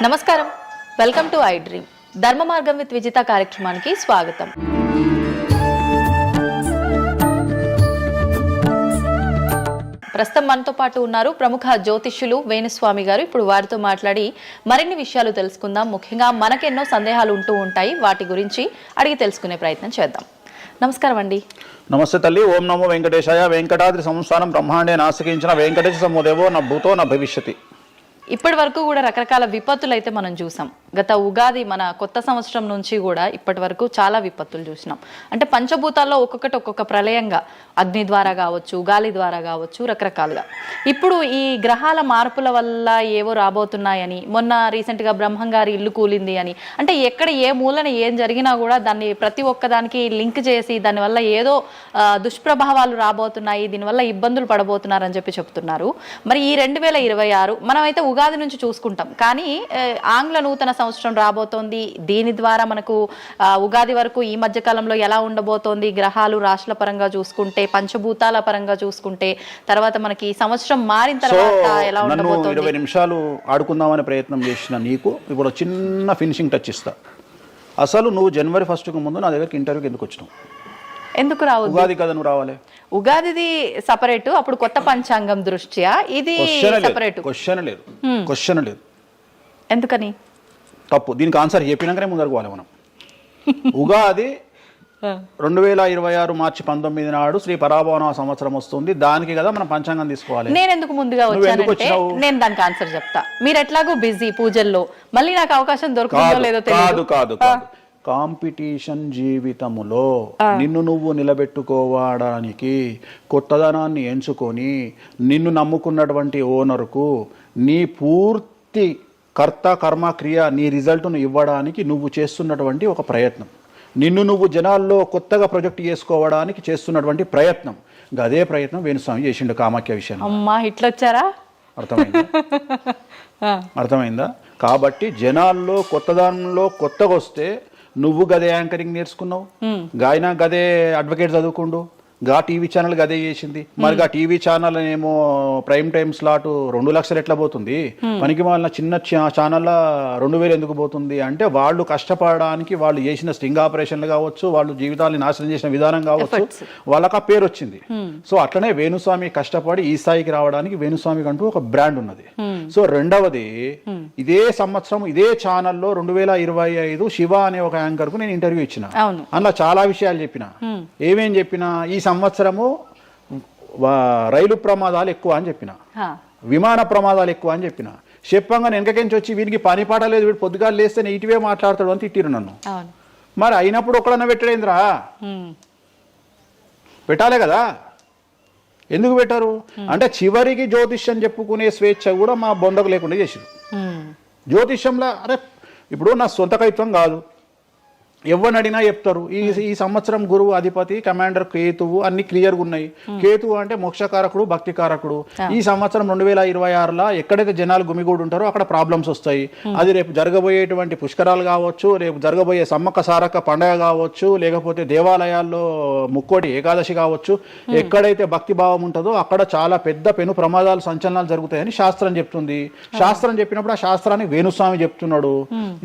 నమస్కారం, welcome to I dream. ధర్మ మార్గం విత్ విజిత కార్యక్రమానికి స్వాగతం. ప్రస్తుతం మనతో పాటు ఉన్నారు ప్రముఖ జ్యోతిష్యులు వేణుస్వామి గారు. ఇప్పుడు వారితో మాట్లాడి మరిన్ని విషయాలు తెలుసుకుందాం. ముఖ్యంగా మనకెన్నో సందేహాలు ఉంటూ ఉంటాయి, వాటి గురించి అడిగి తెలుసుకునే ప్రయత్నం చేద్దాం. నమస్కారం అండి. నమస్తే తల్లి. ఓం నమో వెంకటేశాయ. వెంకటాద్రి సంస్థానం బ్రహ్మాండే నాసికించిన వెంకటేశ సమోదేవో నా భూతో నా భవిష్యతి. ఇప్పటి వరకు కూడా రకరకాల విపత్తులు అయితే మనం చూసాం. గత ఉగాది మన కొత్త సంవత్సరం నుంచి కూడా ఇప్పటి వరకు చాలా విపత్తులు చూసినాం. అంటే పంచభూతాల్లో ఒక్కొక్కటి ఒక్కొక్క ప్రళయంగా, అగ్ని ద్వారా కావచ్చు, గాలి ద్వారా కావచ్చు, రకరకాలుగా. ఇప్పుడు ఈ గ్రహాల మార్పుల వల్ల ఏవో రాబోతున్నాయని, మొన్న రీసెంట్గా బ్రహ్మంగారి ఇల్లు కూలింది అని, అంటే ఎక్కడ ఏ మూలన ఏం జరిగినా కూడా దాన్ని ప్రతి ఒక్కదానికి లింక్ చేసి దానివల్ల ఏదో దుష్ప్రభావాలు రాబోతున్నాయి, దీనివల్ల ఇబ్బందులు పడబోతున్నారని చెప్తున్నారు. మరి ఈ 2026 మనమైతే ఉగాది నుంచి చూసుకుంటాం, కానీ ఆంగ్ల నూతన సంవత్సరం రాబోతోంది. దీని ద్వారా మనకు ఉగాది వరకు ఈ మధ్య కాలంలో ఎలా ఉండబోతోంది, గ్రహాలు రాశుల పరంగా చూసుకుంటే, పంచభూతాల పరంగా చూసుకుంటే, తర్వాత మనకి సంవత్సరం మారిన తర్వాత ఎలా ఉండబోతోంది. 20 నిమిషాలు ఆడుకుందామనే ప్రయత్నం చేసిన నీకు ఇప్పుడు చిన్న ఫినిషింగ్ టచ్ ఇస్తా. అసలు నువ్వు జనవరి 1కు ముందు నా దగ్గరికి ఇంటర్వ్యూకి ఎందుకు వచ్చినావు? ఎందుకు రావు? ఉగాది కదా నువ్వు రావాలి. ఉగాదిది సపరేట్, అప్పుడు కొత్త పంచాంగం దృష్ట్యా ఇది సపరేట్. క్వశ్చన్ లేదు. ఎందుకని? తప్పు. దీనికి ఆన్సర్ చెప్పినాకనే ముందరకు పోవాలి మనం. ఉగాది 2026 మార్చి 19 నాడు శ్రీ పరాభవన సంవత్సరం వస్తుంది. దానికి కదా మనం పంచాంగం తీసుకోవాలి. నేను ఎందుకు ముందుగా వచ్చానంటే నేను దానికి ఆన్సర్ చెప్తా. మీరు ఎట్లాగో బిజీ పూజల్లో, మళ్ళీ నాకు అవకాశం దొరుకుతుందో లేదో తెలియదు. కాదు కాంపిటీషన్ జీవితములో నిన్ను నువ్వు నిలబెట్టుకోవడానికి కొత్తదనాన్ని ఎంచుకొని నిన్ను నమ్ముకున్నటువంటి ఓనర్కు నీ పూర్తి కర్త కర్మ క్రియ నీ రిజల్ట్ను ఇవ్వడానికి నువ్వు చేస్తున్నటువంటి ఒక ప్రయత్నం, నిన్ను నువ్వు జనాల్లో కొత్తగా ప్రొజెక్ట్ చేసుకోవడానికి చేస్తున్నటువంటి ప్రయత్నం. అదే ప్రయత్నం వేణుస్వామి చేసిండు కామాఖ్య విషయం. అమ్మా ఇట్లొచ్చారా? అర్థమైందా? కాబట్టి జనాల్లో కొత్తదానంలో కొత్తగా వస్తే నువ్వు గదే యాంకరింగ్ నేర్చుకున్నావు, గాయన గదే అడ్వకేట్ చదువుకుండు, గా టీవీ ఛానల్ గదే చేసింది. మరి ఆ టీవీ ఛానల్ ఏమో ప్రైమ్ టైమ్ స్లాట్ 2 లక్షలు ఎట్లా పోతుంది? పనికి వాళ్ళ చిన్న ఛానల్ 2000 ఎందుకు పోతుంది అంటే వాళ్ళు కష్టపడడానికి, వాళ్ళు చేసిన స్టింగ్ ఆపరేషన్లు కావచ్చు, వాళ్ళు జీవితాన్ని నాశనం చేసిన విధానం కావచ్చు, వాళ్ళకి ఆ పేరు వచ్చింది. సో అట్లనే వేణుస్వామి కష్టపడి ఈ స్థాయికి రావడానికి వేణుస్వామికి అంటూ ఒక బ్రాండ్ ఉన్నది. సో రెండవది, ఇదే సంవత్సరం ఇదే ఛానల్లో 2025 శివ అనే ఒక యాంకర్ కు నేను ఇంటర్వ్యూ ఇచ్చిన. అందులో చాలా విషయాలు చెప్పిన. ఏమేం చెప్పినా, ఈ సంవత్సరము రైలు ప్రమాదాలు ఎక్కువ అని చెప్పిన, విమాన ప్రమాదాలు ఎక్కువ అని చెప్పిన. చెప్పంగా వెనకకించి వచ్చి వీరికి పని పాట లేదు, వీడు పొద్దుగా లేస్తే నెగిటివే మాట్లాడతాడు అని తిట్టిరు నన్ను. మరి అయినప్పుడు ఒక్కడన్నా పెట్టడేంద్రా? పెట్టాలే కదా. ఎందుకు పెట్టారు అంటే చివరికి జ్యోతిష్యం చెప్పుకునే స్వేచ్ఛ కూడా మా బొందకు లేకుండా చేసిరు. జ్యోతిష్యంలో అరే ఇప్పుడు నా సొంత కవిత్వం కాదు, ఎవరిని అడిగినా చెప్తారు. ఈ సంవత్సరం గురువు అధిపతి కమాండర్ కేతువు అన్ని క్లియర్గా ఉన్నాయి. కేతువు అంటే మోక్షకారకుడు, భక్తికారకుడు. ఈ సంవత్సరం 2026లో ఎక్కడైతే జనాలు గుమిగూడు ఉంటారో అక్కడ ప్రాబ్లమ్స్ వస్తాయి. అది రేపు జరగబోయేటువంటి పుష్కరాలు కావచ్చు, రేపు జరగబోయే సమ్మక్క సారక్క పండగ కావచ్చు, లేకపోతే దేవాలయాల్లో ముక్కోటి ఏకాదశి కావచ్చు, ఎక్కడైతే భక్తి భావం ఉంటుందో అక్కడ చాలా పెద్ద పెను ప్రమాదాలు, సంచలనాలు జరుగుతాయని శాస్త్రం చెప్తుంది. శాస్త్రం చెప్పినప్పుడు ఆ శాస్త్రాన్ని వేణుస్వామి చెప్తున్నాడు.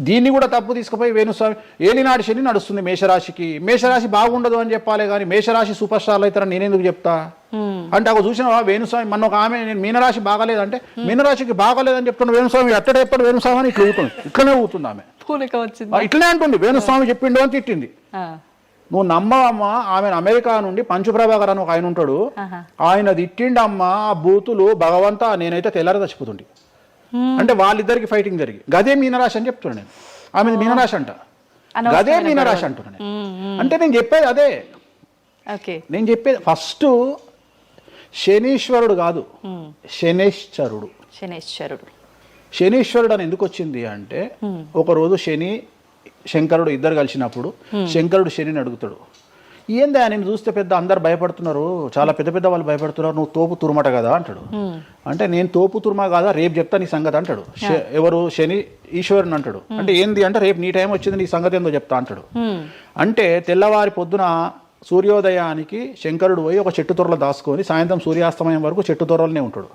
దీన్ని కూడా తప్పు తీసుకుపోయి వేణుస్వామి ఏలినాడు శని నడుస్తుంది మేషరాశికి, మేషరాశి బాగుండదు అని చెప్పాలి, కానీ మేషరాశి సూపర్ స్టార్లు అవుతారని నేనెందుకు చెప్తా అంటే, ఒక చూసినా వేణుస్వామి మన ఒక ఆమె నేను మీనరాశి బాగాలేదంటే మీనరాశికి బాగాలేదని చెప్తున్నా వేణుస్వామి ఎక్కడ చెప్పాడు వేణుస్వామి అని ఇట్లా ఊతుంది, ఇట్లనే ఊతుంది ఆమె, ఇట్లనే అంటుంది వేణుస్వామి చెప్పిండు అని తిట్టింది. నువ్వు నమ్మవమ్మా, ఆమె అమెరికా నుండి పంచుప్రభాకర్ అని ఒక ఆయన ఉంటాడు, ఆయన తిట్టిండమ్మా ఆ బూతులు భగవంతా నేనైతే తెల్లారి చచ్చిపోతుండే. అంటే వాళ్ళిద్దరికి ఫైటింగ్ జరిగి గదే మీనరాశి అని చెప్తున్నాను నేను. ఆమె మీనరాశి అంట, గదే మీనరాశి అంటున్నాను. అంటే నేను చెప్పేది అదే. నేను చెప్పేది ఫస్ట్ శనీశ్వరుడు కాదు, శనేశ్వరుడు. శనీశ్వరుడు అని ఎందుకు వచ్చింది అంటే, ఒకరోజు శని శంకరుడు ఇద్దరు కలిసినప్పుడు శంకరుడు శనిని అడుగుతాడు, ఏందా నేను చూస్తే పెద్ద అందరు భయపడుతున్నారు, చాలా పెద్ద పెద్ద వాళ్ళు భయపడుతున్నారు, నువ్వు తోపు తురుమట కదా అంటాడు. అంటే నేను తోపు తురుమా కాదా, రేపు చెప్తా నీ సంగతి అంటాడు. ఎవరు? శని ఈశ్వరుని అంటాడు. అంటే ఏంది అంటే రేపు నీ టైం వచ్చింది, నీ సంగతి ఏందో చెప్తా అంటాడు. అంటే తెల్లవారి పొద్దున సూర్యోదయానికి శంకరుడు పోయి ఒక చెట్టు తొర్రలో దాచుకొని సాయంత్రం సూర్యాస్తమయం వరకు చెట్టు తొర్రలోనే ఉంటాడు.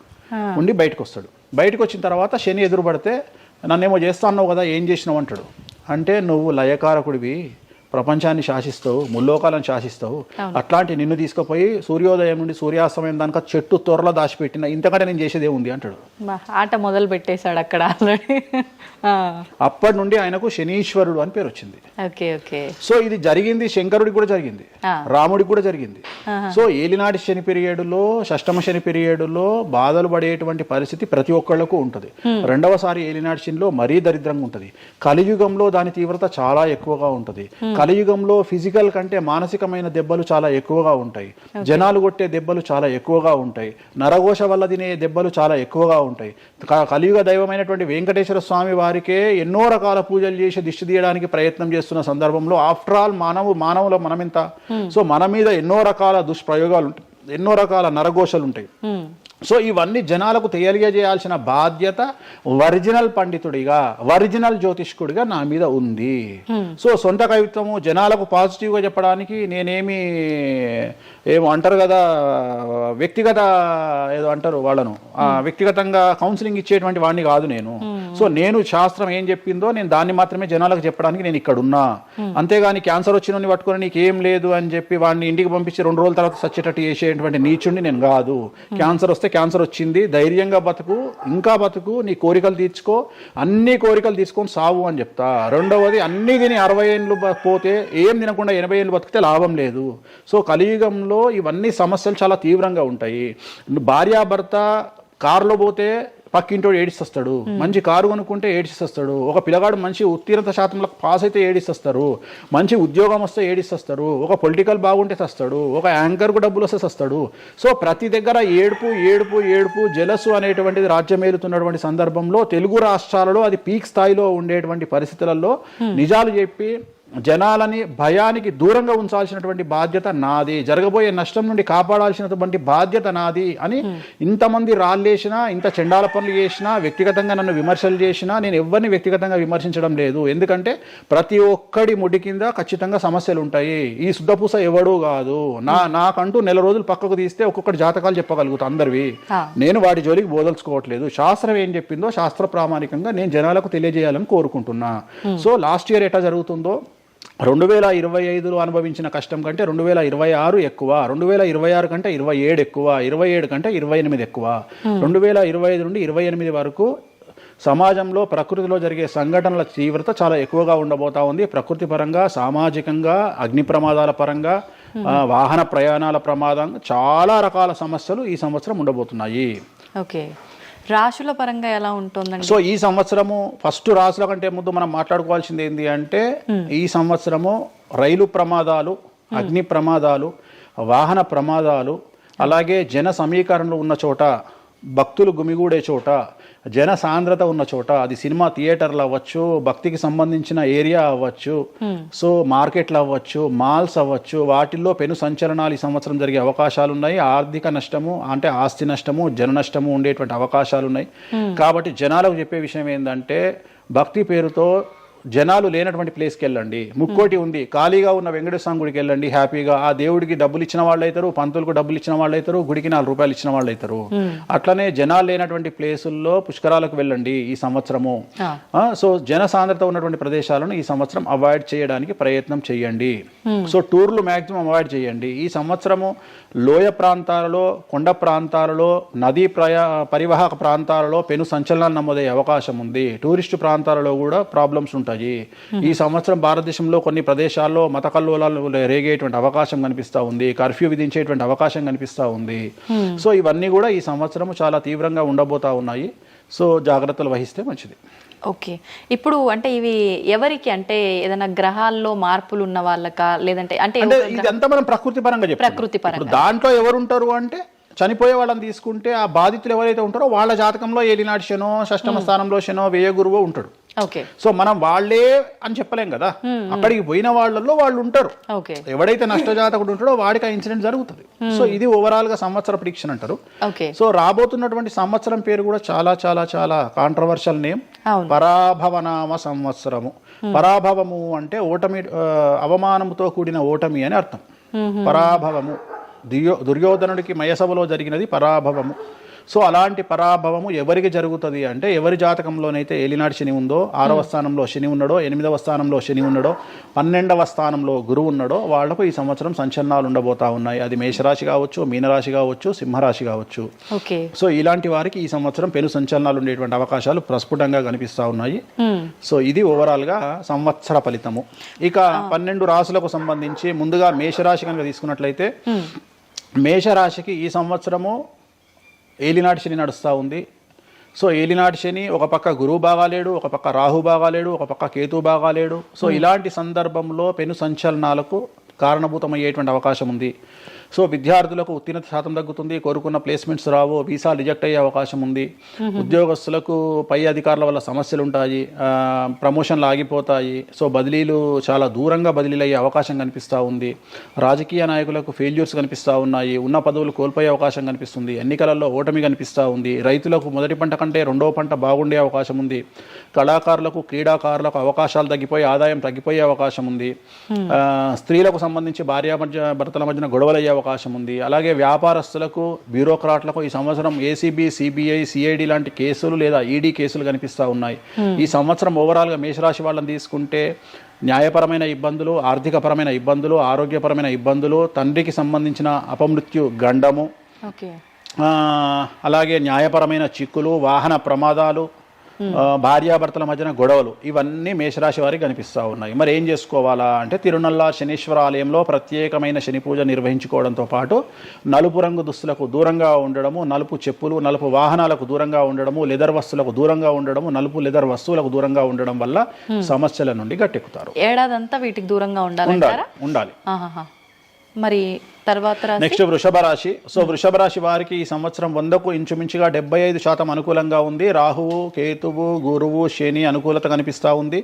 ఉండి బయటకు వస్తాడు. బయటకు వచ్చిన తర్వాత శని ఎదురుపడితే నన్నేమో చేస్తా అన్నావు కదా, ఏం చేసినావు అంటాడు. అంటే నువ్వు లయకారకుడివి, ప్రపంచాన్ని శాసిస్తావు, ముల్లోకాలను శాసిస్తావు, అట్లాంటి నిన్ను తీసుకుపోయి సూర్యోదయం నుండి సూర్యాస్తమయం దానిక చెట్టు త్వరలో దాచిపెట్టిన, ఇంతకంటే నేను చేసేదే ఉంది అంటాడు. ఆట మొదలు పెట్టేశాడు అక్కడ ఆల్రెడీ. అప్పటి నుండి ఆయనకు శనీశ్వరుడు అని పేరు వచ్చింది. Okay okay. సో ఇది జరిగింది శంకరుడికి కూడా జరిగింది, రాముడికి కూడా జరిగింది. సో ఏలినాటి శని పీరియడ్లో, షష్టమ శని పీరియడ్లో బాధలు పడేటువంటి పరిస్థితి ప్రతి ఒక్కళ్లకు ఉంటుంది. రెండవసారి ఏలినాటి శనిలో మరీ దరిద్రంగా ఉంటుంది. కలియుగంలో దాని తీవ్రత చాలా ఎక్కువగా ఉంటుంది. కలియుగంలో ఫిజికల్ కంటే మానసికమైన దెబ్బలు చాలా ఎక్కువగా ఉంటాయి. జనాలు కొట్టే దెబ్బలు చాలా ఎక్కువగా ఉంటాయి. నరఘోష వల్ల తినే దెబ్బలు చాలా ఎక్కువగా ఉంటాయి. కలియుగ దైవమైనటువంటి వెంకటేశ్వర స్వామి వారికే ఎన్నో రకాల పూజలు చేసి దిష్టి తీయడానికి ప్రయత్నం చేస్తున్న సందర్భంలో ఆఫ్టర్ ఆల్ మానవుల మనమింత. సో మన మీద ఎన్నో రకాల దుష్ప్రయోగాలు ఉంటాయి, ఎన్నో రకాల నరఘోషలు ఉంటాయి. సో ఇవన్నీ జనాలకు తెలియజేయాల్సిన బాధ్యత ఒరిజినల్ పండితుడిగా, ఒరిజినల్ జ్యోతిష్కుడిగా నా మీద ఉంది. సో సొంత కవిత్వము జనాలకు పాజిటివ్గా చెప్పడానికి నేనేమి ఏమో అంటారు కదా, వ్యక్తిగత ఏదో అంటారు వాళ్ళను, వ్యక్తిగతంగా కౌన్సిలింగ్ ఇచ్చేటువంటి వాడిని కాదు నేను. సో నేను శాస్త్రం ఏం చెప్పిందో నేను దాన్ని మాత్రమే జనాలకు చెప్పడానికి నేను ఇక్కడ ఉన్నా. అంతేగాని క్యాన్సర్ వచ్చిన పట్టుకొని నీకు ఏం లేదు అని చెప్పి వాడిని ఇంటికి పంపించి 2 రోజుల తర్వాత సచ్చేటట్టు చేసేటువంటి నీచుడిని నేను కాదు. క్యాన్సర్ వస్తే క్యాన్సర్ వచ్చింది, ధైర్యంగా బతుకు, ఇంకా బతుకు, నీ కోరికలు తీర్చుకో, అన్ని కోరికలు తీసుకొని సావు అని చెప్తా. రెండవది, అన్ని తిని 60 ఏళ్ళు పోతే ఏం తినకుండా 80 ఏళ్ళు బతికితే లాభం లేదు. సో కలియుగంలో ఇవన్నీ సమస్యలు చాలా తీవ్రంగా ఉంటాయి. భార్యాభర్త కారులో పోతే పక్కింటోడు ఏడిస్తాడు, మంచి కారు కొనుక్కుంటే ఏడిస్తాడు, ఒక పిల్లగాడు మంచి ఉత్తీర్ణత శాతంలో పాస్ అయితే ఏడిస్తారు, మంచి ఉద్యోగం వస్తే ఏడిస్తారు, ఒక పొలిటికల్ బాగుంటే చస్తాడు, ఒక యాంకర్కు డబ్బులు వస్తే చస్తాడు. సో ప్రతి దగ్గర ఏడుపు ఏడుపు ఏడుపు, జలసు అనేటువంటిది రాజ్యమేలుతున్నటువంటి సందర్భంలో తెలుగు రాష్ట్రాలలో అది పీక్ స్థాయిలో ఉండేటువంటి పరిస్థితులలో నిజాలు చెప్పి జనాలని భయానికి దూరంగా ఉంచాల్సినటువంటి బాధ్యత నాది, జరగబోయే నష్టం నుండి కాపాడాల్సినటువంటి బాధ్యత నాది అని ఇంతమంది రాళ్ళేసినా, ఇంత చెండాల పనులు చేసినా, వ్యక్తిగతంగా నన్ను విమర్శలు చేసినా నేను ఎవరిని వ్యక్తిగతంగా విమర్శించడం లేదు. ఎందుకంటే ప్రతి ఒక్కడి ముడి కింద ఖచ్చితంగా సమస్యలు ఉంటాయి. ఈ శుద్ధపూస ఎవడూ కాదు. నాకంటూ నెల రోజులు పక్కకు తీస్తే ఒక్కొక్కటి జాతకాలు చెప్పగలుగుతా అందరివి. నేను వాటి జోలికి బోదలుచుకోవట్లేదు. శాస్త్రం ఏం చెప్పిందో శాస్త్ర ప్రామాణికంగా నేను జనాలకు తెలియజేయాలని కోరుకుంటున్నా. సో లాస్ట్ ఇయర్ ఎట్లా జరుగుతుందో 2025లో అనుభవించిన కష్టం కంటే 2026 ఎక్కువ, 2026 కంటే 27 ఎక్కువ, 27 కంటే 28 ఎక్కువ. 2025 నుండి 28 వరకు సమాజంలో ప్రకృతిలో జరిగే సంఘటనల తీవ్రత చాలా ఎక్కువగా ఉండబోతా ఉంది. ప్రకృతి పరంగా, సామాజికంగా, అగ్ని ప్రమాదాల పరంగా, వాహన ప్రయాణాల ప్రమాదం, చాలా రకాల సమస్యలు ఈ సంవత్సరం ఉండబోతున్నాయి. ఓకే. రాశుల పరంగా ఎలా ఉంటుందండి? సో ఈ సంవత్సరము ఫస్ట్ రాశుల కంటే ముందు మనం మాట్లాడుకోవాల్సింది ఏంటి అంటే, ఈ సంవత్సరము రైలు ప్రమాదాలు, అగ్ని ప్రమాదాలు, వాహన ప్రమాదాలు, అలాగే జన సమీకరణలు ఉన్న చోట, భక్తులు గుమిగూడే చోట, జన సాంద్రత ఉన్న చోట, అది సినిమా థియేటర్లు అవ్వచ్చు, భక్తికి సంబంధించిన ఏరియా అవ్వచ్చు, సో మార్కెట్లు అవ్వచ్చు, మాల్స్ అవ్వచ్చు, వాటిల్లో పెను సంచలనాలు ఈ సంవత్సరం జరిగే అవకాశాలు ఉన్నాయి. ఆర్థిక నష్టము అంటే ఆస్తి నష్టము, జన నష్టము ఉండేటువంటి అవకాశాలు ఉన్నాయి. కాబట్టి జనాలకు చెప్పే విషయం ఏంటంటే, భక్తి పేరుతో జనాలు లేనటువంటి ప్లేస్కి వెళ్ళండి. ముక్కోటి ఉంది, ఖాళీగా ఉన్న వెంకటేశ్వర గుడికి వెళ్ళండి. హ్యాపీగా ఆ దేవుడికి డబ్బులు ఇచ్చిన వాళ్ళు అవుతారు, పంతులకు డబ్బులు ఇచ్చిన వాళ్ళు అవుతారు, గుడికి 4 రూపాయలు ఇచ్చిన వాళ్ళు అవుతారు. అట్లనే జనాలు లేనటువంటి ప్లేసుల్లో పుష్కరాలకు వెళ్ళండి ఈ సంవత్సరము. సో జన సాంద్రత ఉన్నటువంటి ప్రదేశాలను ఈ సంవత్సరం అవాయిడ్ చేయడానికి ప్రయత్నం చేయండి. సో టూర్లు మ్యాక్సిమం అవాయిడ్ చేయండి. ఈ సంవత్సరము లోయ ప్రాంతాలలో, కొండ ప్రాంతాలలో, నదీ పరివాహక ప్రాంతాలలో పెను సంచలనాలు నమోదయ్యే అవకాశం ఉంది. టూరిస్టు ప్రాంతాలలో కూడా ప్రాబ్లమ్స్ ఉంటాయి. ఈ సంవత్సరం భారతదేశంలో కొన్ని ప్రదేశాల్లో మత కల్లోలాలు రేగేటువంటి అవకాశం కనిపిస్తూ ఉంది, కర్ఫ్యూ విధించేటువంటి అవకాశం కనిపిస్తూ ఉంది. సో ఇవన్నీ కూడా ఈ సంవత్సరం చాలా తీవ్రంగా ఉండబోతా ఉన్నాయి. సో జాగ్రత్తలు వహిస్తే మంచిది. ఓకే. ఇప్పుడు అంటే ఇవి ఎవరికి, అంటే ఏదైనా గ్రహాల్లో మార్పులు ఉన్న వాళ్ళకా, లేదంటే అంటే ఇదంతా మనం ప్రకృతి పరంగా చెప్పాలి. ప్రకృతి పరంగా దాంట్లో ఎవరు ఉంటారు అంటే, చనిపోయే వాళ్ళని తీసుకుంటే ఆ బాధితులు ఎవరైతే ఉంటారో వాళ్ళ జాతకంలో ఏలినాటి శనో, షష్టమ స్థానంలో శనో, వ్యయ గురువో ఉంటాడు. సో మనం వాళ్ళే అని చెప్పలేం కదా, అక్కడికి పోయిన వాళ్ళల్లో వాళ్ళు ఉంటారు. ఎవడైతే నష్టజాతకుడు ఉంటాడో వాడికి ఆ ఇన్సిడెంట్ జరుగుతుంది. సో ఇది ఓవరాల్ గా సంవత్సర ప్రిడిక్షన్ అంటారు. సో రాబోతున్నటువంటి సంవత్సరం పేరు కూడా చాలా చాలా చాలా కాంట్రవర్షియల్ నేమ్, పరాభవనామ సంవత్సరము. పరాభవము అంటే ఓటమి, అవమానముతో కూడిన ఓటమి అని అర్థం. పరాభవము. దుర్యోధనుడికి మయసభలో జరిగినది పరాభవము. సో అలాంటి పరాభవము ఎవరికి జరుగుతుంది అంటే ఎవరి జాతకంలోనైతే ఏలినాటి శని ఉందో, 6వ స్థానంలో శని ఉన్నాడో, 8వ స్థానంలో శని ఉన్నాడో, 12వ స్థానంలో గురువు ఉన్నాడో వాళ్లకు ఈ సంవత్సరం సంచలనాలు ఉండబోతా ఉన్నాయి. అది మేషరాశి కావచ్చు, మీనరాశి కావచ్చు, సింహరాశి కావచ్చు. సో ఇలాంటి వారికి ఈ సంవత్సరం పెను సంచలనాలు ఉండేటువంటి అవకాశాలు ప్రస్ఫుటంగా కనిపిస్తూ ఉన్నాయి. సో ఇది ఓవరాల్గా సంవత్సర ఫలితము. ఇక 12 రాశులకు సంబంధించి ముందుగా మేషరాశి కనుక తీసుకున్నట్లయితే మేషరాశికి ఈ సంవత్సరము ఏలినాటి శని నడుస్తూ ఉంది. సో ఏలినాటి శని ఒక పక్క గురువు బాగాలేడు, ఒక పక్క రాహు బాగాలేడు, ఒక పక్క కేతు బాగాలేడు. సో ఇలాంటి సందర్భంలో పెను సంచలనాలకు కారణభూతమయ్యేటువంటి అవకాశం ఉంది. సో విద్యార్థులకు ఉత్తీర్ణత శాతం తగ్గుతుంది, కోరుకున్న ప్లేస్మెంట్స్ రావు, వీసా రిజెక్ట్ అయ్యే అవకాశం ఉంది. ఉద్యోగస్తులకు పై అధికారుల వల్ల సమస్యలు ఉంటాయి, ప్రమోషన్లు ఆగిపోతాయి. సో బదిలీలు చాలా దూరంగా బదిలీలు అయ్యే అవకాశం కనిపిస్తూ ఉంది. రాజకీయ నాయకులకు ఫెయిల్యూర్స్ కనిపిస్తూ ఉన్నాయి, ఉన్న పదవులు కోల్పోయే అవకాశం కనిపిస్తుంది, ఎన్నికలలో ఓటమి కనిపిస్తూ ఉంది. రైతులకు మొదటి పంట కంటే రెండవ పంట బాగుండే అవకాశం ఉంది. కళాకారులకు క్రీడాకారులకు అవకాశాలు తగ్గిపోయి ఆదాయం తగ్గిపోయే అవకాశం ఉంది. స్త్రీలకు సంబంధించి భర్తల మధ్యన గొడవలు అయ్యే అవకాశం ఉంది. అలాగే వ్యాపారస్తులకు, బ్యూరోక్రాట్లకు ఈ సంవత్సరం ఏసీబీ, సిబిఐ, సిఐడి లాంటి కేసులు లేదా ఈడీ కేసులు కనిపిస్తూ ఉన్నాయి. ఈ సంవత్సరం ఓవరాల్గా మేషరాశి వాళ్ళని తీసుకుంటే న్యాయపరమైన ఇబ్బందులు, ఆర్థికపరమైన ఇబ్బందులు, ఆరోగ్యపరమైన ఇబ్బందులు, తండ్రికి సంబంధించిన అపమృత్యు గండము, అలాగే న్యాయపరమైన చిక్కులు, వాహన ప్రమాదాలు, భార్యాభర్తల మధ్యన గొడవలు, ఇవన్నీ మేషరాశి వారికి కనిపిస్తూ ఉన్నాయి. మరి ఏం చేసుకోవాలా అంటే తిరునల్ల శనీశ్వర ఆలయంలో ప్రత్యేకమైన శని పూజ నిర్వహించుకోవడంతో పాటు నలుపు రంగు దుస్తులకు దూరంగా ఉండడము, నలుపు చెప్పులు, నలుపు వాహనాలకు దూరంగా ఉండడము, లెదర్ వస్తువులకు దూరంగా ఉండడము, నలుపు లెదర్ వస్తువులకు దూరంగా ఉండడం వల్ల సమస్యల నుండి గట్టెక్కుతారు. ఏడాదంతా వీటికి దూరంగా ఉండాలి. మరి తర్వాత నెక్స్ట్ వృషభ రాశి. సో వృషభ రాశి వారికి ఈ సంవత్సరం 100కు ఇంచుమించుగా 75% అనుకూలంగా ఉంది. రాహువు, కేతువు, గురువు, శని అనుకూలత కనిపిస్తూ ఉంది.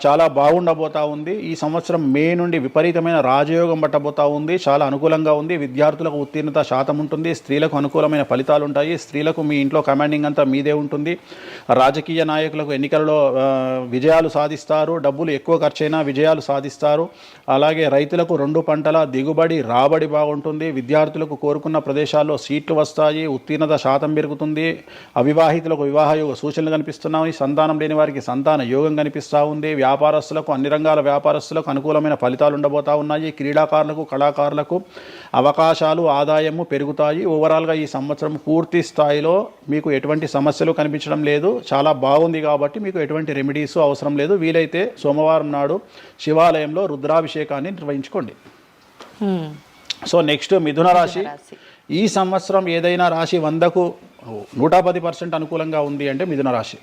చాలా బాగుండబోతా ఉంది. ఈ సంవత్సరం మే నుండి విపరీతమైన రాజయోగం పట్టబోతా ఉంది. చాలా అనుకూలంగా ఉంది. విద్యార్థులకు ఉత్తీర్ణత శాతం ఉంటుంది. స్త్రీలకు అనుకూలమైన ఫలితాలు ఉంటాయి. స్త్రీలకు మీ ఇంట్లో కమాండింగ్ అంతా మీదే ఉంటుంది. రాజకీయ నాయకులకు ఎన్నికలలో విజయాలు సాధిస్తారు. డబ్బులు ఎక్కువ ఖర్చైనా విజయాలు సాధిస్తారు. అలాగే రైతులకు 2 పంటల దిగుబడి, రాబడి బాగుంటుంది. విద్యార్థులకు కోరుకున్న ప్రదేశాల్లో సీట్లు వస్తాయి. ఉత్తీర్ణత శాతం పెరుగుతుంది. అవివాహితులకు వివాహ యోగ సూచనలు కనిపిస్తున్నాయి. సంతానం లేని వారికి సంతాన యోగం కనిపిస్తూ ఉంది. వ్యాపారస్తులకు, అన్ని రంగాల వ్యాపారస్తులకు అనుకూలమైన ఫలితాలు ఉండబోతా ఉన్నాయి. క్రీడాకారులకు, కళాకారులకు అవకాశాలు, ఆదాయము పెరుగుతాయి. ఓవరాల్గా ఈ సంవత్సరం పూర్తి స్థాయిలో మీకు ఎటువంటి సమస్యలు కనిపించడం లేదు. చాలా బాగుంది కాబట్టి మీకు ఎటువంటి రెమెడీస్ అవసరం లేదు. వీలైతే సోమవారం నాడు శివాలయంలో రుద్రాభిషేకాన్ని నిర్వహించుకోండి. సో నెక్స్ట్ మిథున రాశి. ఈ సంవత్సరం ఏదైనా రాశి 100కు 110% అనుకూలంగా ఉంది అంటే మిథున రాశి.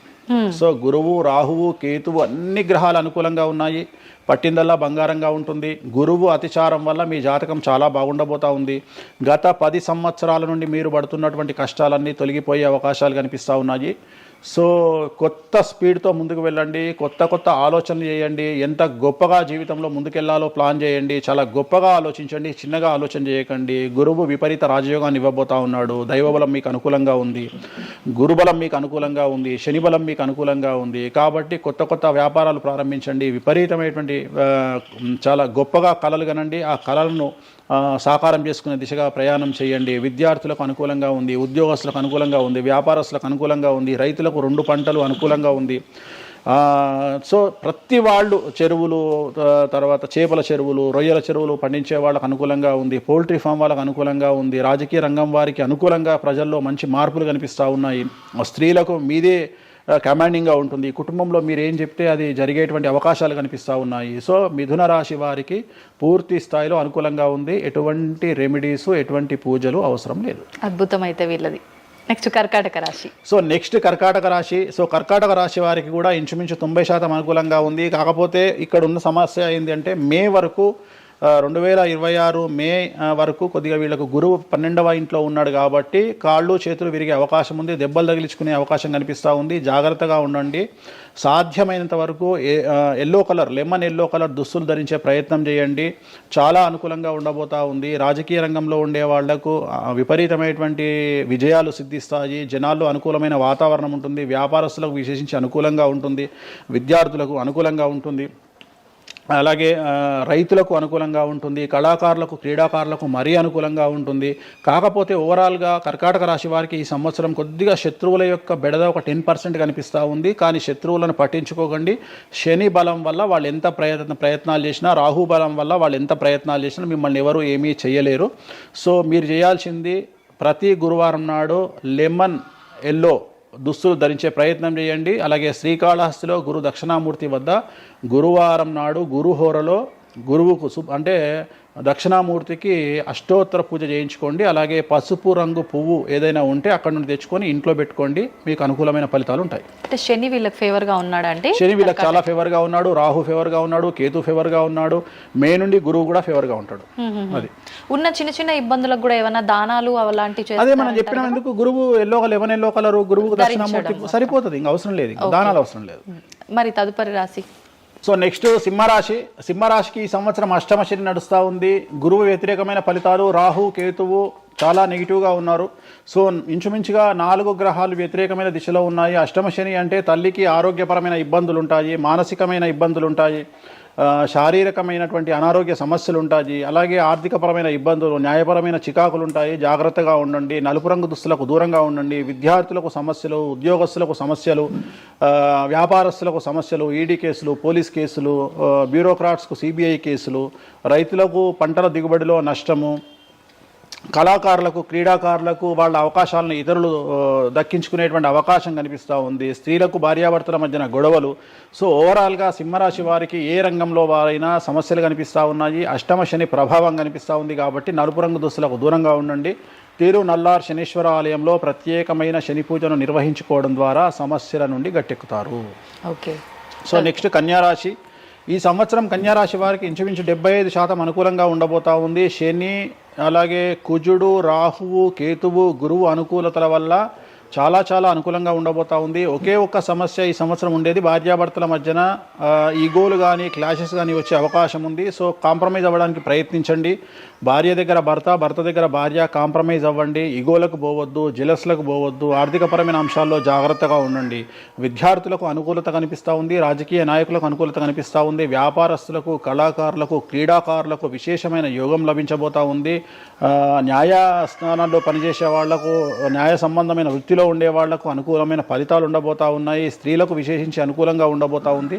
సో గురువు, రాహువు, కేతువు అన్ని గ్రహాలు అనుకూలంగా ఉన్నాయి. పట్టిందల్లా బంగారంగా ఉంటుంది. గురువు అతిచారం వల్ల మీ జాతకం చాలా బాగుండబోతా ఉంది. గత 10 సంవత్సరాల నుండి మీరు పడుతున్నటువంటి కష్టాలన్నీ తొలగిపోయే అవకాశాలు కనిపిస్తూ ఉన్నాయి. సో కొత్త స్పీడ్తో ముందుకు వెళ్ళండి. కొత్త ఆలోచనలు చేయండి. ఎంత గొప్పగా జీవితంలో ముందుకెళ్లాలో ప్లాన్ చేయండి. చాలా గొప్పగా ఆలోచించండి. చిన్నగా ఆలోచన చేయకండి. గురువు విపరీత రాజయోగాన్ని ఇవ్వబోతా ఉన్నాడు. దైవబలం మీకు అనుకూలంగా ఉంది. గురుబలం మీకు అనుకూలంగా ఉంది. శనిబలం మీకు అనుకూలంగా ఉంది. కాబట్టి కొత్త వ్యాపారాలు ప్రారంభించండి. విపరీతమైనటువంటి చాలా గొప్పగా కలలు కనండి. ఆ కళలను సాకారం చేసుకునే దిశగా ప్రయాణం చేయండి. విద్యార్థులకు అనుకూలంగా ఉంది. ఉద్యోగస్తులకు అనుకూలంగా ఉంది. వ్యాపారస్తులకు అనుకూలంగా ఉంది. రైతులకు 2 పంటలు అనుకూలంగా ఉంది. సో ప్రతి వాళ్ళు చెరువులు, తర్వాత చేపల చెరువులు, రొయ్యల చెరువులు పండించే వాళ్ళకు అనుకూలంగా ఉంది. పౌల్ట్రీ ఫామ్ వాళ్ళకు అనుకూలంగా ఉంది. రాజకీయ రంగం వారికి అనుకూలంగా ప్రజల్లో మంచి మార్పులు కనిపిస్తూ ఉన్నాయి. స్త్రీలకు మీదే కమాండింగ్గా ఉంటుంది. కుటుంబంలో మీరు ఏం చెప్తే అది జరిగేటువంటి అవకాశాలు కనిపిస్తూ ఉన్నాయి. సో మిథున రాశి వారికి పూర్తి స్థాయిలో అనుకూలంగా ఉంది. ఎటువంటి రెమెడీస్, ఎటువంటి పూజలు అవసరం లేదు. అద్భుతం అయితే వీళ్ళది. నెక్స్ట్ కర్కాటక రాశి. సో నెక్స్ట్ కర్కాటక రాశి. సో కర్కాటక రాశి వారికి కూడా ఇంచుమించు 90% అనుకూలంగా ఉంది. కాకపోతే ఇక్కడ ఉన్న సమస్య ఏంటంటే మే వరకు 2026 మే వరకు కొద్దిగా వీళ్ళకు గురువు 12వ ఇంట్లో ఉన్నాడు కాబట్టి కాళ్ళు చేతులు విరిగే అవకాశం ఉంది. దెబ్బలు తగిలించుకునే అవకాశం కనిపిస్తూ ఉంది. జాగ్రత్తగా ఉండండి. సాధ్యమైనంత వరకు లెమన్ ఎల్లో కలర్ దుస్తులు ధరించే ప్రయత్నం చేయండి. చాలా అనుకూలంగా ఉండబోతా ఉంది. రాజకీయ రంగంలో ఉండే వాళ్లకు విపరీతమైనటువంటి విజయాలు సిద్ధిస్తాయి. జనాల్లో అనుకూలమైన వాతావరణం ఉంటుంది. వ్యాపారస్తులకు విశేషించి అనుకూలంగా ఉంటుంది. విద్యార్థులకు అనుకూలంగా ఉంటుంది. అలాగే రైతులకు అనుకూలంగా ఉంటుంది, కళాకారులకు క్రీడాకారులకు మరీ అనుకూలంగా ఉంటుంది. కాకపోతే ఓవరాల్గా కర్కాటక రాశి వారికి ఈ సంవత్సరం కొద్దిగా శత్రువుల యొక్క బెడద ఒక 10% కనిపిస్తూ ఉంది. కానీ శత్రువులను పట్టించుకోకండి. శని బలం వల్ల వాళ్ళు ఎంత ప్రయత్నాలు చేసినా, రాహు బలం వల్ల వాళ్ళు ఎంత ప్రయత్నాలు చేసినా మిమ్మల్ని ఎవరు ఏమీ చేయలేరు. సో మీరు చేయాల్సింది ప్రతి గురువారం నాడు లెమన్ ఎల్లో దుస్తులు ధరించే ప్రయత్నం చేయండి. అలాగే శ్రీకాళహస్తిలో గురు దక్షిణామూర్తి వద్ద గురువారం నాడు గురుహోరలో గురువుకు అంటే దక్షిణామూర్తికి అష్టోత్తర పూజ చేయించుకోండి. అలాగే పసుపు రంగు పువ్వు ఏదైనా ఉంటే అక్కడ నుండి తెచ్చుకొని ఇంట్లో పెట్టుకోండి. మీకు అనుకూలమైన ఫలితాలు ఉంటాయి. అంటే శని వీళ్ళకి ఫేవర్గా ఉన్నాడు అంటే శని వీళ్ళకి చాలా ఫేవర్గా ఉన్నాడు, రాహు ఫేవర్గా ఉన్నాడు, కేతు ఫేవర్గా ఉన్నాడు, మే నుండి గురువు కూడా ఫేవర్గా ఉంటాడు. అది ఉన్న చిన్న చిన్న ఇబ్బందులకు కూడా ఏమైనా దానాలు అలాంటివి అదే మనం చెప్పిన ఎందుకు గురువు లెమన్ ఎల్లో కలర్ గురువుకు దక్షిణామూర్తి సరిపోతుంది, ఇంకా అవసరం లేదు, దానాలు అవసరం లేదు. మరి తదుపరి రాశి సో నెక్స్ట్ సింహరాశికి ఈ సంవత్సరం అష్టమ శని నడుస్తూ ఉంది. గురువు వ్యతిరేకమైన ఫలితాలు, రాహు కేతువు చాలా నెగిటివ్గా ఉన్నారు. సో ఇంచుమించుగా 4 గ్రహాలు వ్యతిరేకమైన దిశలో ఉన్నాయి. అష్టమ శని అంటే తల్లికి ఆరోగ్యపరమైన ఇబ్బందులు ఉంటాయి, మానసికమైన ఇబ్బందులు ఉంటాయి, శారీరకమైనటువంటి అనారోగ్య సమస్యలు ఉంటాయి, అలాగే ఆర్థికపరమైన ఇబ్బందులు, న్యాయపరమైన చికాకులు ఉంటాయి. జాగ్రత్తగా ఉండండి. నలుపు రంగు దుస్తులకు దూరంగా ఉండండి. విద్యార్థులకు సమస్యలు, ఉద్యోగస్తులకు సమస్యలు, వ్యాపారస్తులకు సమస్యలు, ఈడీ కేసులు, పోలీస్ కేసులు, బ్యూరోక్రాట్స్కు సిబిఐ కేసులు, రైతులకు పంటల దిగుబడిలో నష్టము, కళాకారులకు క్రీడాకారులకు వాళ్ళ అవకాశాలను ఇతరులు దక్కించుకునేటువంటి అవకాశం కనిపిస్తూ ఉంది. స్త్రీలకు భార్యాభర్తల మధ్యన గొడవలు. సో ఓవరాల్గా సింహరాశి వారికి ఏ రంగంలో వారైనా సమస్యలు కనిపిస్తూ ఉన్నాయి. అష్టమ శని ప్రభావం కనిపిస్తూ ఉంది. కాబట్టి నలుపు రంగు దుస్తులకు దూరంగా ఉండండి. తిరునల్లార్ శనీశ్వర ఆలయంలో ప్రత్యేకమైన శని పూజను నిర్వహించుకోవడం ద్వారా సమస్యల నుండి గట్టెక్కుతారు. ఓకే. సో నెక్స్ట్ కన్యారాశి. ఈ సంవత్సరం కన్యారాశి వారికి ఇంచుమించు 75% అనుకూలంగా ఉండబోతా ఉంది. శని, అలాగే కుజుడు, రాహువు, కేతువు, గురువు అనుకూలతల వల్ల చాలా అనుకూలంగా ఉండబోతా ఉంది. ఒకే ఒక్క సమస్య ఈ సంవత్సరం ఉండేది, భార్యాభర్తల మధ్యన ఈగోలు కానీ క్లాషెస్ కానీ వచ్చే అవకాశం ఉంది. సో కాంప్రమైజ్ అవ్వడానికి ప్రయత్నించండి. భార్య దగ్గర భర్త దగ్గర భార్య కాంప్రమైజ్ అవ్వండి. ఈగోలకు పోవద్దు, జెలస్లకు పోవద్దు. ఆర్థికపరమైన అంశాల్లో జాగ్రత్తగా ఉండండి. విద్యార్థులకు అనుకూలత కనిపిస్తూ ఉంది. రాజకీయ నాయకులకు అనుకూలత కనిపిస్తూ ఉంది. వ్యాపారస్తులకు, కళాకారులకు, క్రీడాకారులకు విశేషమైన యోగం లభించబోతూ ఉంది. న్యాయస్థానాల్లో పనిచేసే వాళ్లకు, న్యాయ సంబంధమైన వృత్తిలో ఉండే వాళ్లకు అనుకూలమైన ఫలితాలు ఉండబోతూ ఉన్నాయి. స్త్రీలకు విశేషించి అనుకూలంగా ఉండబోతూ ఉంది.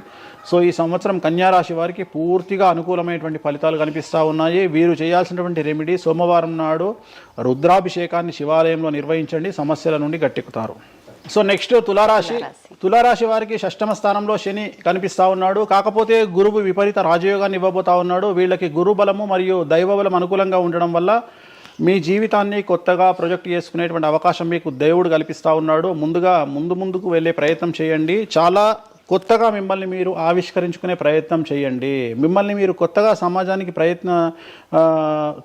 సో ఈ సంవత్సరం కన్యారాశి వారికి పూర్తిగా అనుకూలమైనటువంటి ఫలితాలు కనిపిస్తూ ఉన్నాయి. వీరు చేయాల్సినటువంటి రెమెడీ, సోమవారం నాడు రుద్రాభిషేకాన్ని శివాలయంలో నిర్వహించండి. సమస్యల నుండి గట్టెక్కుతారు. సో నెక్స్ట్ తులారాశి వారికి 6వ స్థానంలో శని కనిపిస్తూ ఉన్నాడు. కాకపోతే గురువు విపరీత రాజయోగాన్ని ఇవ్వబోతా ఉన్నాడు. వీళ్ళకి గురు బలము మరియు దైవ బలం అనుకూలంగా ఉండడం వల్ల మీ జీవితాన్ని కొత్తగా ప్రొజెక్ట్ చేసుకునేటువంటి అవకాశం మీకు దేవుడు కల్పిస్తూ ఉన్నాడు. ముందుకు వెళ్ళే ప్రయత్నం చేయండి. చాలా కొత్తగా మిమ్మల్ని మీరు ఆవిష్కరించుకునే ప్రయత్నం చేయండి. మిమ్మల్ని మీరు కొత్తగా సమాజానికి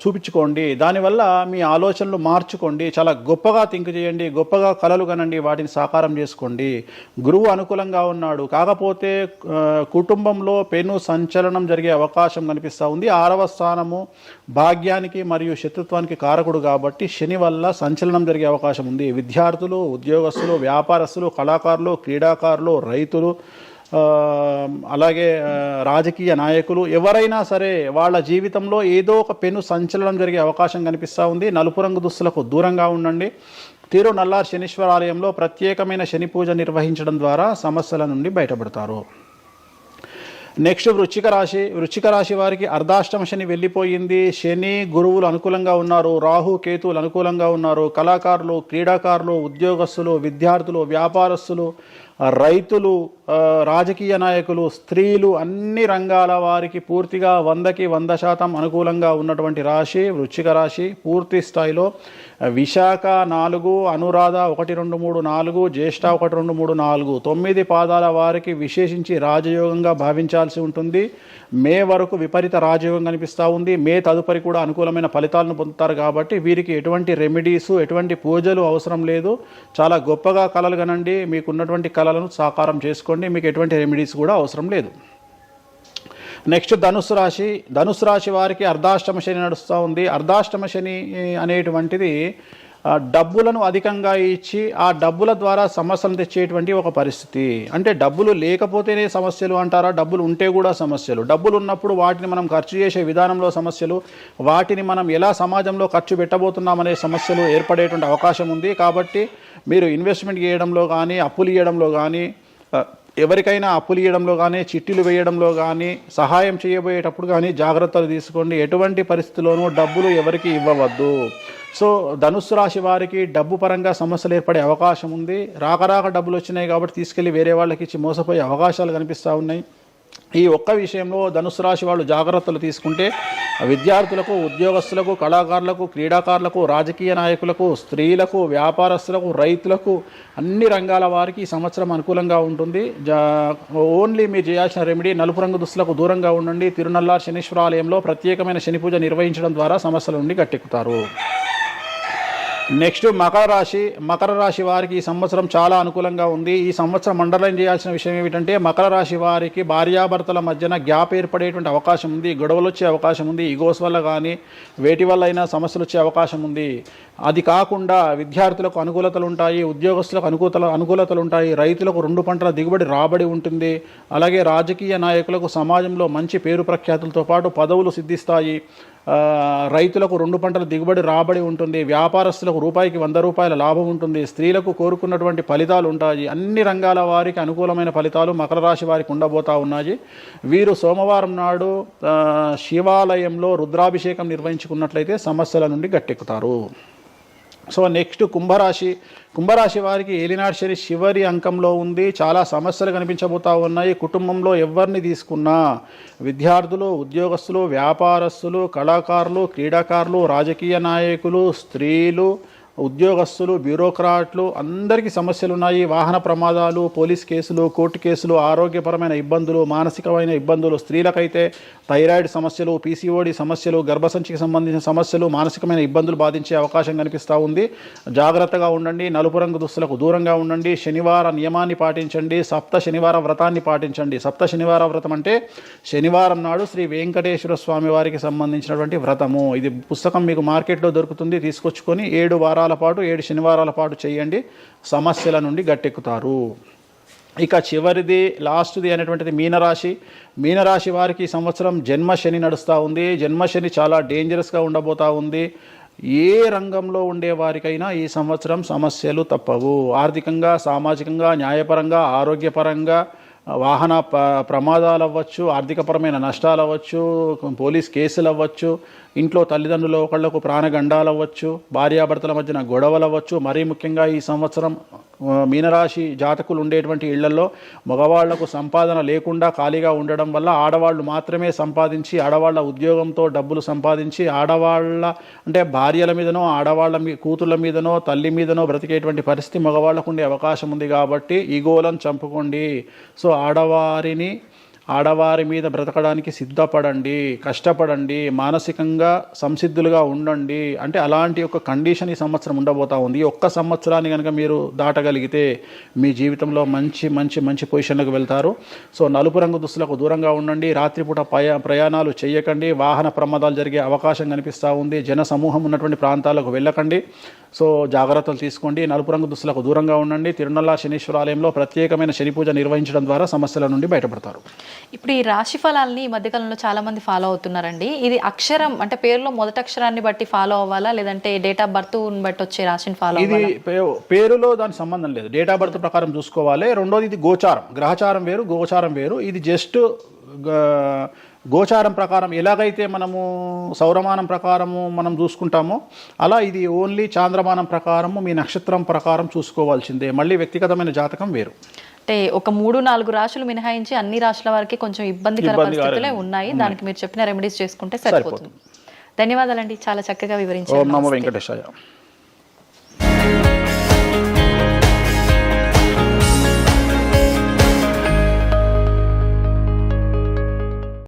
చూపించుకోండి. దానివల్ల మీ ఆలోచనలు మార్చుకోండి. చాలా గొప్పగా థింక్ చేయండి. గొప్పగా కలలు కనండి. వాటిని సాకారం చేసుకోండి. గురువు అనుకూలంగా ఉన్నాడు. కాకపోతే కుటుంబంలో పెను సంచలనం జరిగే అవకాశం కనిపిస్తూ ఉంది. 6వ స్థానము భాగ్యానికి మరియు శత్రుత్వానికి కారకుడు కాబట్టి శని వల్ల సంచలనం జరిగే అవకాశం ఉంది. విద్యార్థులు, ఉద్యోగస్తులు, వ్యాపారస్తులు, కళాకారులు, క్రీడాకారులు, రైతులు, అలాగే రాజకీయ నాయకులు ఎవరైనా సరే వాళ్ళ జీవితంలో ఏదో ఒక పెను సంచలనం జరిగే అవకాశం కనిపిస్తూ ఉంది. నలుపు రంగు దుస్తులకు దూరంగా ఉండండి. తిరునల్లార్ శనీశ్వర ఆలయంలో ప్రత్యేకమైన శని పూజ నిర్వహించడం ద్వారా సమస్యల నుండి బయటపడతారు. నెక్స్ట్ వృశ్చిక రాశి వారికి అర్ధాష్టమ శని వెళ్ళిపోయింది. శని, గురువులు అనుకూలంగా ఉన్నారు. రాహు, కేతువులు అనుకూలంగా ఉన్నారు. కళాకారులు, క్రీడాకారులు, ఉద్యోగస్తులు, విద్యార్థులు, వ్యాపారస్తులు, రైతులు, రాజకీయ నాయకులు, స్త్రీలు, అన్ని రంగాల వారికి పూర్తిగా 100కి 100% అనుకూలంగా ఉన్నటువంటి రాశి వృశ్చిక రాశి. పూర్తి స్థాయిలో విశాఖ 4, అనురాధ 1, 2, 3, 4, జ్యేష్ఠ 1, 2, 3, 4, 9 పాదాల వారికి విశేషించి రాజయోగంగా భావించాల్సి ఉంటుంది. మే వరకు విపరీత రాజయోగం కనిపిస్తూ ఉంది. మే తదుపరి కూడా అనుకూలమైన ఫలితాలను పొందుతారు. కాబట్టి వీరికి ఎటువంటి రెమెడీసు, ఎటువంటి పూజలు అవసరం లేదు. చాలా గొప్పగా కలలు కనండి. మీకున్నటువంటి కళలను సాకారం చేసుకోండి. మీకు ఎటువంటి రెమెడీస్ కూడా అవసరం లేదు. నెక్స్ట్ ధనుసు రాశి వారికి అర్ధాష్టమ శని నడుస్తూ ఉంది. అర్ధాష్టమ శని అనేటువంటిది డబ్బులను అధికంగా ఇచ్చి ఆ డబ్బుల ద్వారా సమస్యలు తెచ్చేటువంటి ఒక పరిస్థితి. అంటే డబ్బులు లేకపోతేనే సమస్యలు అంటారా? డబ్బులు ఉంటే కూడా సమస్యలు. డబ్బులు ఉన్నప్పుడు వాటిని మనం ఖర్చు చేసే విధానంలో సమస్యలు, వాటిని మనం ఎలా సమాజంలో ఖర్చు పెట్టబోతున్నామనే సమస్యలు ఏర్పడేటువంటి అవకాశం ఉంది. కాబట్టి మీరు ఇన్వెస్ట్మెంట్ చేయడంలో కానీ, అప్పులు ఇవ్వడంలో కానీ, ఎవరికైనా అప్పులు ఇవ్వడంలో కానీ, చిట్టీలు వేయడంలో కానీ, సహాయం చేయబోయేటప్పుడు కానీ జాగ్రత్తలు తీసుకోండి. ఎటువంటి పరిస్థితుల్లోనూ డబ్బులు ఎవరికి ఇవ్వవద్దు. సో ధనుస్సు రాశి వారికి డబ్బు పరంగా సమస్యలు ఏర్పడే అవకాశం ఉంది. రాక డబ్బులు వచ్చినాయి కాబట్టి తీసుకెళ్ళి వేరే వాళ్ళకి ఇచ్చి మోసపోయే అవకాశాలు కనిపిస్తూ ఉన్నాయి. ఈ ఒక్క విషయంలో ధనుసు రాశి వాళ్ళు జాగ్రత్తలు తీసుకుంటే విద్యార్థులకు, ఉద్యోగస్తులకు, కళాకారులకు, క్రీడాకారులకు, రాజకీయ నాయకులకు, స్త్రీలకు, వ్యాపారస్తులకు, రైతులకు, అన్ని రంగాల వారికి ఈ సంవత్సరం అనుకూలంగా ఉంటుంది. ఓన్లీ మీరు చేయాల్సిన రెమెడీ నలుపు రంగు దుస్తులకు దూరంగా ఉండండి. తిరునల్లార్ శనీశ్వర ఆలయంలో ప్రత్యేకమైన శని పూజ నిర్వహించడం ద్వారా సమస్యల నుండి గట్టెక్కుతారు. నెక్స్ట్ మకర రాశి వారికి ఈ సంవత్సరం చాలా అనుకూలంగా ఉంది. ఈ సంవత్సరం అండర్లైన్ చేయాల్సిన విషయం ఏమిటంటే మకర రాశి వారికి భార్యాభర్తల మధ్యన గ్యాప్ ఏర్పడేటువంటి అవకాశం ఉంది. గొడవలు వచ్చే అవకాశం ఉంది. ఈగోస్ వల్ల కానీ వేటి వల్ల అయినా సమస్యలు వచ్చే అవకాశం ఉంది. అది కాకుండా విద్యార్థులకు అనుకూలతలు ఉంటాయి, ఉద్యోగస్తులకు అనుకూలతలు ఉంటాయి, రైతులకు 2 పంటల దిగుబడి రాబడి ఉంటుంది. అలాగే రాజకీయ నాయకులకు సమాజంలో మంచి పేరు ప్రఖ్యాతులతో పాటు పదవులు సిద్ధిస్తాయి. రైతులకు 2 పంటల దిగుబడి రాబడి ఉంటుంది. వ్యాపారస్తులకు రూపాయికి 100 రూపాయల లాభం ఉంటుంది. స్త్రీలకు కోరుకున్నటువంటి ఫలితాలు ఉంటాయి. అన్ని రంగాల వారికి అనుకూలమైన ఫలితాలు మకర రాశి వారికి ఉండబోతా ఉన్నాయి. వీరు సోమవారం నాడు శివాలయంలో రుద్రాభిషేకం నిర్వహించుకున్నట్లయితే సమస్యల నుండి గట్టెక్కుతారు. సో నెక్స్ట్ కుంభరాశి వారికి ఏలినాటి శని చివరి అంకంలో ఉంది. చాలా సమస్యలు కనిపించబోతా ఉన్నాయి. కుటుంబంలో ఎవరిని తీసుకున్నా విద్యార్థులు, ఉద్యోగస్తులు, వ్యాపారస్తులు, కళాకారులు, క్రీడాకారులు, రాజకీయ నాయకులు, స్త్రీలు, ఉద్యోగస్తులు, బ్యూరోక్రాట్లు అందరికీ సమస్యలు ఉన్నాయి. వాహన ప్రమాదాలు, పోలీస్ కేసులు, కోర్టు కేసులు, ఆరోగ్యపరమైన ఇబ్బందులు, మానసికమైన ఇబ్బందులు, స్త్రీలకైతే థైరాయిడ్ సమస్యలు, పీసీఓడి సమస్యలు, గర్భసంచికి సంబంధించిన సమస్యలు, మానసికమైన ఇబ్బందులు బాధించే అవకాశం కనిపిస్తూ ఉంది. జాగ్రత్తగా ఉండండి. నలుపు రంగు దుస్తులకు దూరంగా ఉండండి. శనివార నియమాన్ని పాటించండి. సప్త శనివార వ్రతాన్ని పాటించండి. సప్త శనివార వ్రతం అంటే శనివారం నాడు శ్రీ వెంకటేశ్వర స్వామి వారికి సంబంధించినటువంటి వ్రతము. ఇది పుస్తకం మీకు మార్కెట్లో దొరుకుతుంది. తీసుకొచ్చుకొని 7 వారాల పాటు 7 శనివారాల పాటు చేయండి. సమస్యల నుండి గట్టెక్కుతారు. ఇక చివరిది లాస్ట్ది అనేటువంటిది మీనరాశి వారికి ఈ సంవత్సరం జన్మశని నడుస్తూ ఉంది. జన్మశని చాలా డేంజరస్గా ఉండబోతూ ఉంది. ఏ రంగంలో ఉండే వారికైనా ఈ సంవత్సరం సమస్యలు తప్పవు. ఆర్థికంగా, సామాజికంగా, న్యాయపరంగా, ఆరోగ్యపరంగా, వాహన ప్రమాదాలు అవ్వచ్చు, ఆర్థికపరమైన నష్టాలు అవ్వచ్చు, పోలీస్ కేసులు అవ్వచ్చు, ఇంట్లో తల్లిదండ్రులు ఒకళ్లకు ప్రాణగండాలు అవ్వచ్చు, భార్యాభర్తల మధ్యన గొడవలు అవ్వచ్చు. మరీ ముఖ్యంగా ఈ సంవత్సరం మీనరాశి జాతకులు ఉండేటువంటి ఇళ్లలో మగవాళ్లకు సంపాదన లేకుండా ఖాళీగా ఉండడం వల్ల ఆడవాళ్లు మాత్రమే సంపాదించి, ఆడవాళ్ల ఉద్యోగంతో డబ్బులు సంపాదించి, ఆడవాళ్ల అంటే భార్యల మీదనో, ఆడవాళ్ల కూతుళ్ళ మీదనో, తల్లి మీదనో బ్రతికేటువంటి పరిస్థితి మగవాళ్లకు ఉండే అవకాశం ఉంది. కాబట్టి ఈగోలను చంపుకోండి. సో ఆడవారి మీద బ్రతకడానికి సిద్ధపడండి, కష్టపడండి, మానసికంగా సంసిద్ధులుగా ఉండండి. అంటే అలాంటి ఒక కండిషన్ ఈ సంవత్సరం ఉండబోతా ఉంది. ఈ ఒక్క సంవత్సరాన్ని కనుక మీరు దాటగలిగితే మీ జీవితంలో మంచి మంచి మంచి పొజిషన్లకు వెళ్తారు. సో నలుపు రంగు దుస్తులకు దూరంగా ఉండండి. రాత్రిపూట ప్రయాణాలు చేయకండి. వాహన ప్రమాదాలు జరిగే అవకాశం కనిపిస్తూ ఉంది. జన సమూహం ఉన్నటువంటి ప్రాంతాలకు వెళ్ళకండి. సో జాగ్రత్తలు తీసుకోండి. నలుపు రంగు దుస్తులకు దూరంగా ఉండండి. తిరునల్లార్ శనీశ్వర ఆలయంలో ప్రత్యేకమైన శని పూజ నిర్వహించడం ద్వారా సమస్యల నుండి బయటపడతారు. ఇప్పుడు ఈ రాశి ఫలాల్ని ఈ మధ్యకాలంలో చాలా మంది ఫాలో అవుతున్నారండి. ఇది అక్షరం అంటే పేరులో మొదటి అక్షరాన్ని బట్టి ఫాలో అవ్వాలా, లేదంటే డేట్ ఆఫ్ బర్త్ బట్టి వచ్చే రాశిని ఫాలో అవ్వాలా? ఇది పేరులో దాని సంబంధం లేదు. డేట్ ఆఫ్ బర్త్ ప్రకారం చూసుకోవాలి. రెండోది ఇది గోచారం, గ్రహచారం వేరు, గోచారం వేరు. ఇది జస్ట్ గోచారం ప్రకారం ఎలాగైతే మనము సౌరమానం ప్రకారము మనం చూసుకుంటామో అలా ఇది ఓన్లీ చాంద్రమానం ప్రకారము మీ నక్షత్రం ప్రకారం చూసుకోవాల్సిందే. మళ్ళీ వ్యక్తిగతమైన జాతకం వేరు. అంటే ఒక 3-4 రాశులు మినహాయించి అన్ని రాశుల వారికి కొంచెం ఇబ్బందికర పరిస్థితులే ఉన్నాయి. దానికి మీరు చెప్పిన రెమెడీస్ చేసుకుంటే సరిపోతుంది. ధన్యవాదాలండి, చాలా చక్కగా వివరించారు. ఓం నమో వెంకటేశాయ.